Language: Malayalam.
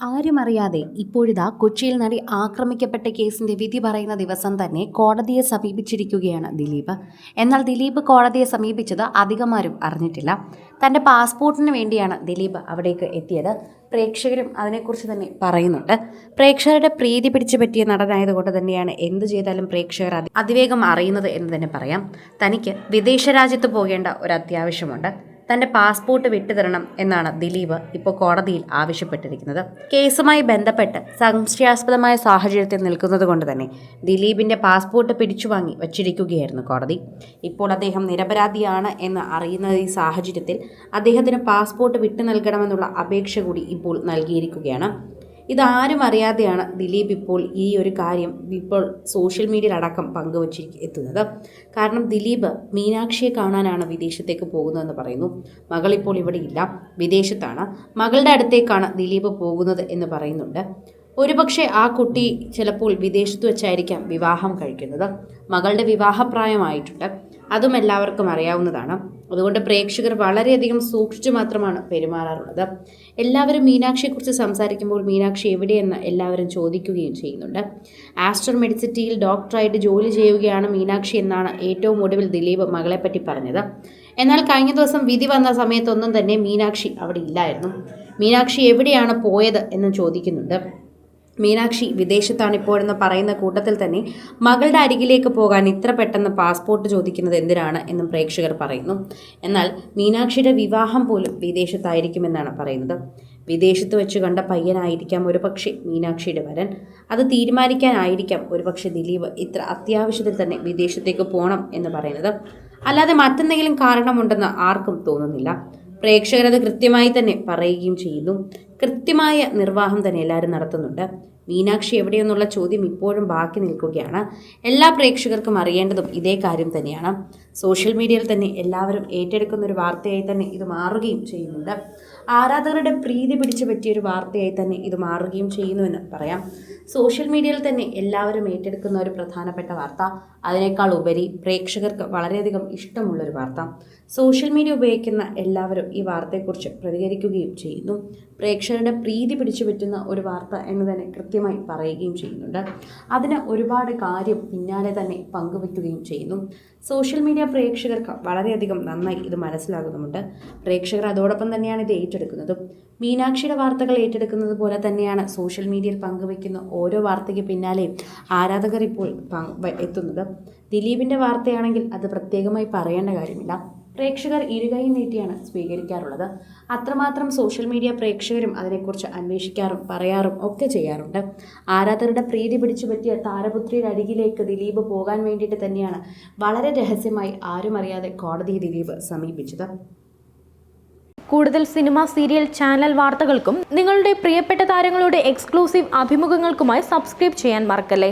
ആരും അറിയാതെ ഇപ്പോഴിതാ കൊച്ചിയിൽ നടി ആക്രമിക്കപ്പെട്ട കേസിന്റെ വിധി പറയുന്ന ദിവസം തന്നെ കോടതിയെ സമീപിച്ചിരിക്കുകയാണ് ദിലീപ്. എന്നാൽ ദിലീപ് കോടതിയെ സമീപിച്ചത് അധികമാരും അറിഞ്ഞിട്ടില്ല. തന്റെ പാസ്പോർട്ടിന് വേണ്ടിയാണ് ദിലീപ് അവിടേക്ക് എത്തിയത്. പ്രേക്ഷകരും അതിനെക്കുറിച്ച് തന്നെ പറയുന്നുണ്ട്. പ്രേക്ഷകരുടെ പ്രീതി പിടിച്ചു പറ്റിയ നടനായതുകൊണ്ട് തന്നെയാണ് എന്ത് ചെയ്താലും പ്രേക്ഷകർ അതിവേഗം അറിയുന്നത് എന്ന് തന്നെ പറയാം. തനിക്ക് വിദേശ രാജ്യത്ത് പോകേണ്ട ഒരു അത്യാവശ്യമുണ്ട്. തന്റെ പാസ്പോർട്ട് വിട്ടുതരണം എന്നാണ് ദിലീപ് ഇപ്പോൾ കോടതിയിൽ ആവശ്യപ്പെട്ടിരിക്കുന്നത്. കേസുമായി ബന്ധപ്പെട്ട് സംശയാസ്പദമായ സാഹചര്യത്തിൽ നിൽക്കുന്നത് കൊണ്ട് തന്നെ ദിലീപിന്റെ പാസ്പോർട്ട് പിടിച്ചുവാങ്ങി വച്ചിരിക്കുകയായിരുന്നു കോടതി. ഇപ്പോൾ അദ്ദേഹം നിരപരാധിയാണ് എന്ന് അറിയുന്ന ഈ സാഹചര്യത്തിൽ അദ്ദേഹത്തിന് പാസ്പോർട്ട് വിട്ടു നൽകണമെന്നുള്ള അപേക്ഷ കൂടി ഇപ്പോൾ നൽകിയിരിക്കുകയാണ്. ഇതാരും അറിയാതെയാണ് ദിലീപ് ഇപ്പോൾ ഈ ഒരു കാര്യം ഇപ്പോൾ സോഷ്യൽ മീഡിയയിലടക്കം എത്തുന്നത്. കാരണം ദിലീപ് മീനാക്ഷിയെ കാണാനാണ് വിദേശത്തേക്ക് പോകുന്നതെന്ന് പറയുന്നു. മകളിപ്പോൾ ഇവിടെ ഇല്ല, വിദേശത്താണ്. മകളുടെ അടുത്തേക്കാണ് ദിലീപ് പോകുന്നത് എന്ന് പറയുന്നുണ്ട്. ഒരുപക്ഷെ ആ കുട്ടി ചിലപ്പോൾ വിദേശത്ത് വെച്ചായിരിക്കാം വിവാഹം കഴിക്കുന്നത്. മകളുടെ വിവാഹപ്രായമായിട്ടുണ്ട്, അതും എല്ലാവർക്കും അറിയാവുന്നതാണ്. അതുകൊണ്ട് പ്രേക്ഷകർ വളരെയധികം സൂക്ഷിച്ചു മാത്രമാണ് പെരുമാറാറുള്ളത്. എല്ലാവരും മീനാക്ഷിയെക്കുറിച്ച് സംസാരിക്കുമ്പോൾ മീനാക്ഷി എവിടെയെന്ന് എല്ലാവരും ചോദിക്കുകയും ചെയ്യുന്നുണ്ട്. ആസ്റ്റർ മെഡിസിറ്റിയിൽ ഡോക്ടറായിട്ട് ജോലി ചെയ്യുകയാണ് മീനാക്ഷി എന്നാണ് ഏറ്റവും ഒടുവിൽ ദിലീപ് മകളെപ്പറ്റി പറഞ്ഞത്. എന്നാൽ കഴിഞ്ഞ ദിവസം വിധി വന്ന സമയത്തൊന്നും തന്നെ മീനാക്ഷി അവിടെ ഇല്ലായിരുന്നു. മീനാക്ഷി എവിടെയാണ് പോയത് എന്ന് ചോദിക്കുന്നുണ്ട്. മീനാക്ഷി വിദേശത്താണ് ഇപ്പോഴെന്ന് പറയുന്ന കൂട്ടത്തിൽ തന്നെ മകളുടെ അരികിലേക്ക് പോകാൻ ഇത്ര പെട്ടെന്ന് പാസ്പോർട്ട് ചോദിക്കുന്നത് എന്തിനാണ് എന്നും പ്രേക്ഷകർ പറയുന്നു. എന്നാൽ മീനാക്ഷിയുടെ വിവാഹം പോലും വിദേശത്തായിരിക്കുമെന്നാണ് പറയുന്നത്. വിദേശത്ത് വെച്ച് കണ്ട പയ്യനായിരിക്കാം ഒരുപക്ഷെ മീനാക്ഷിയുടെ വരൻ. അത് തീരുമാനിക്കാനായിരിക്കാം ഒരുപക്ഷെ ദിലീപ് ഇത്ര അത്യാവശ്യത്തിൽ തന്നെ വിദേശത്തേക്ക് പോകണം എന്ന് പറയുന്നത്. അല്ലാതെ മറ്റെന്തെങ്കിലും കാരണമുണ്ടെന്ന് ആർക്കും തോന്നുന്നില്ല. പ്രേക്ഷകരത് കൃത്യമായി തന്നെ പറയുകയും ചെയ്യുന്നു. കൃത്യമായ നിർവാഹം തന്നെ എല്ലാവരും നടത്തുന്നുണ്ട്. മീനാക്ഷി എവിടെയെന്നുള്ള ചോദ്യം ഇപ്പോഴും ബാക്കി നിൽക്കുകയാണ്. എല്ലാ പ്രേക്ഷകർക്കും അറിയേണ്ടതും ഇതേ കാര്യം തന്നെയാണ്. സോഷ്യൽ മീഡിയയിൽ തന്നെ എല്ലാവരും ഏറ്റെടുക്കുന്ന ഒരു വാർത്തയായി തന്നെ ഇത് മാറുകയും ചെയ്യുന്നുണ്ട്. ആരാധകരുടെ പ്രീതി പിടിച്ചു പറ്റിയൊരു വാർത്തയായി തന്നെ ഇത് മാറുകയും ചെയ്യുന്നുവെന്ന് പറയാം. സോഷ്യൽ മീഡിയയിൽ തന്നെ എല്ലാവരും ഏറ്റെടുക്കുന്ന ഒരു പ്രധാനപ്പെട്ട വാർത്ത, അതിനേക്കാൾ ഉപരി പ്രേക്ഷകർക്ക് വളരെയധികം ഇഷ്ടമുള്ളൊരു വാർത്ത. സോഷ്യൽ മീഡിയ ഉപയോഗിക്കുന്ന എല്ലാവരും ഈ വാർത്തയെക്കുറിച്ച് പ്രതികരിക്കുകയും ചെയ്യുന്നു. പ്രേക്ഷകരുടെ പ്രീതി പിടിച്ചു പറ്റുന്ന ഒരു വാർത്ത എന്ന് തന്നെ കൃത്യമായി പറയുകയും ചെയ്യുന്നുണ്ട്. അതിന് ഒരുപാട് കാര്യം പിന്നാലെ തന്നെ പങ്കുവയ്ക്കുകയും ചെയ്യുന്നു. സോഷ്യൽ മീഡിയ പ്രേക്ഷകർക്ക് വളരെയധികം നന്നായി ഇത് മനസ്സിലാകുന്നുമുണ്ട്. പ്രേക്ഷകർ അതോടൊപ്പം തന്നെയാണ് ഇത് ഏറ്റെടുക്കുന്നതും. മീനാക്ഷിയുടെ വാർത്തകൾ ഏറ്റെടുക്കുന്നത് പോലെ തന്നെയാണ് സോഷ്യൽ മീഡിയയിൽ പങ്കുവയ്ക്കുന്ന ഓരോ വാർത്തയ്ക്ക് പിന്നാലെയും ആരാധകർ ഇപ്പോൾ എത്തുന്നത്. ദിലീപിൻ്റെ വാർത്തയാണെങ്കിൽ അത് പ്രത്യേകമായി പറയേണ്ട കാര്യമില്ല. പ്രേക്ഷകർ ഇരുകൈ നീട്ടിയാണ് സ്വീകരിക്കാറുള്ളത്. അത്രമാത്രം സോഷ്യൽ മീഡിയ പ്രേക്ഷകരും അതിനെക്കുറിച്ച് അന്വേഷിക്കാറും പറയാറും ഒക്കെ ചെയ്യാറുണ്ട്. ആരാധകരുടെ പ്രീതി പിടിച്ചു പറ്റിയ താരപുത്രിയുടെ അരികിലേക്ക് ദിലീപ് പോകാൻ വേണ്ടിയിട്ട് തന്നെയാണ് വളരെ രഹസ്യമായി ആരും അറിയാതെ കോടതിയെ ദിലീപ് സമീപിച്ചത്. കൂടുതൽ സിനിമ, സീരിയൽ, ചാനൽ വാർത്തകൾക്കും നിങ്ങളുടെ പ്രിയപ്പെട്ട താരങ്ങളുടെ എക്സ്ക്ലൂസീവ് അഭിമുഖങ്ങൾക്കുമായി സബ്സ്ക്രൈബ് ചെയ്യാൻ മറക്കല്ലേ.